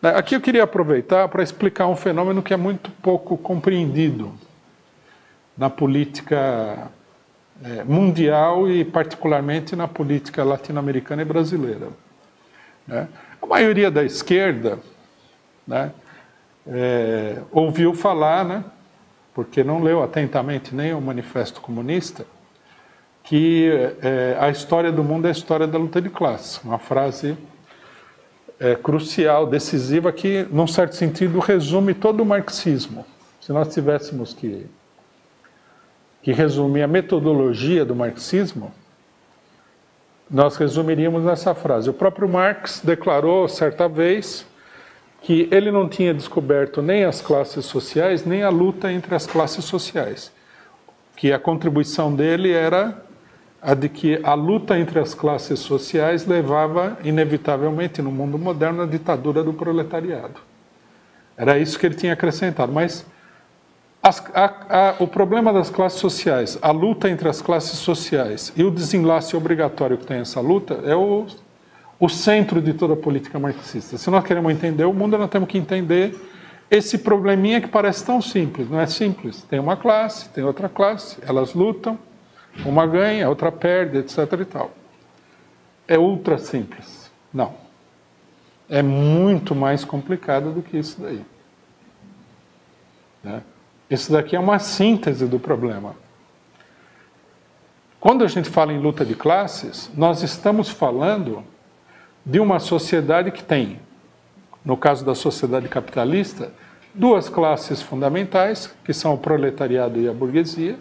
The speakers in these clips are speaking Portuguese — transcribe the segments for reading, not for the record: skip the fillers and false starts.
Aqui eu queria aproveitar para explicar um fenômeno que é muito pouco compreendido na política mundial e particularmente na política latino-americana e brasileira. A maioria da esquerda ouviu falar, porque não leu atentamente nem o Manifesto Comunista, que a história do mundo é a história da luta de classes. Uma frase crucial, decisiva, que, num certo sentido, resume todo o marxismo. Se nós tivéssemos que resumir a metodologia do marxismo, nós resumiríamos nessa frase. O próprio Marx declarou, certa vez, que ele não tinha descoberto nem as classes sociais, nem a luta entre as classes sociais. Que a contribuição dele era a de que a luta entre as classes sociais levava, inevitavelmente, no mundo moderno, à ditadura do proletariado. Era isso que ele tinha acrescentado. Mas o problema das classes sociais, a luta entre as classes sociais e o desenlace obrigatório que tem essa luta é o centro de toda a política marxista. Se nós queremos entender o mundo, nós temos que entender esse probleminha que parece tão simples. Não é simples. Tem uma classe, tem outra classe, elas lutam, uma ganha, a outra perde, etc. e tal. É ultra simples. Não. É muito mais complicado do que isso daí. Isso daqui é uma síntese do problema. Quando a gente fala em luta de classes, nós estamos falando de uma sociedade que tem, no caso da sociedade capitalista, duas classes fundamentais, que são o proletariado e a burguesia,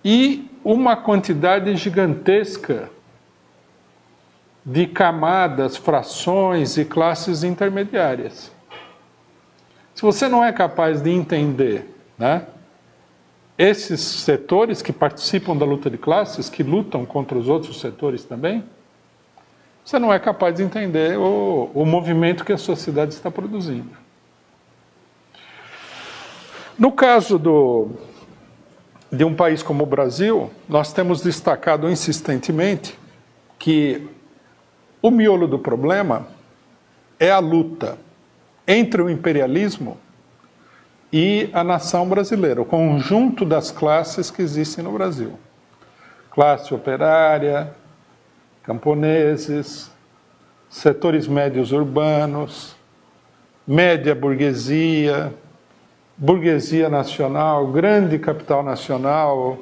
e uma quantidade gigantesca de camadas, frações e classes intermediárias. Se você não é capaz de entender, esses setores que participam da luta de classes, que lutam contra os outros setores também, você não é capaz de entender o movimento que a sociedade está produzindo. No caso de um país como o Brasil, nós temos destacado insistentemente que o miolo do problema é a luta entre o imperialismo e a nação brasileira, o conjunto das classes que existem no Brasil. Classe operária, camponeses, setores médios urbanos, média burguesia, burguesia nacional, grande capital nacional,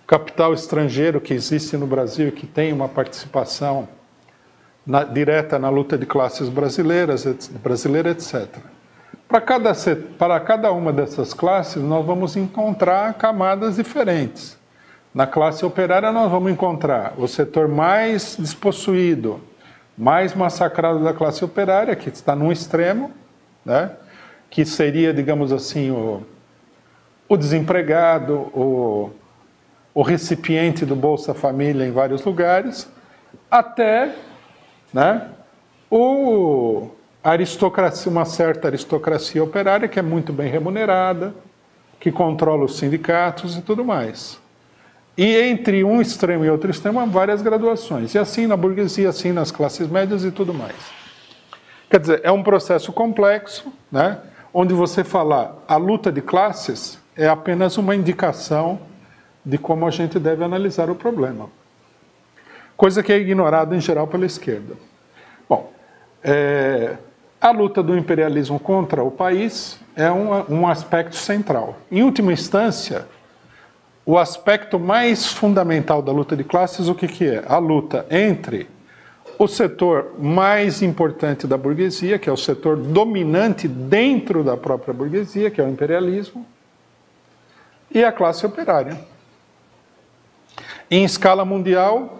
capital estrangeiro que existe no Brasil e que tem uma participação direta na luta de classes brasileira, etc. Para cada uma dessas classes, nós vamos encontrar camadas diferentes. Na classe operária, nós vamos encontrar o setor mais despossuído, mais massacrado da classe operária, que está num extremo, que seria, digamos assim, o desempregado, o recipiente do Bolsa Família em vários lugares, até a aristocracia, uma certa aristocracia operária que é muito bem remunerada, que controla os sindicatos e tudo mais. E entre um extremo e outro extremo há várias graduações. E assim na burguesia, assim nas classes médias e tudo mais. Quer dizer, é um processo complexo, onde você falar a luta de classes é apenas uma indicação de como a gente deve analisar o problema. Coisa que é ignorada em geral pela esquerda. Bom, a luta do imperialismo contra o país é um aspecto central. Em última instância, o aspecto mais fundamental da luta de classes, o que é? A luta entre o setor mais importante da burguesia, que é o setor dominante dentro da própria burguesia, que é o imperialismo, e a classe operária. Em escala mundial,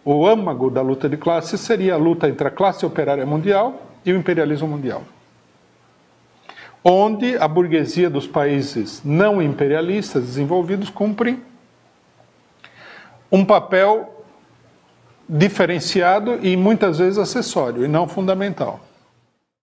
o âmago da luta de classes seria a luta entre a classe operária mundial e o imperialismo mundial, onde a burguesia dos países não imperialistas desenvolvidos cumpre um papel diferenciado e muitas vezes acessório e não fundamental.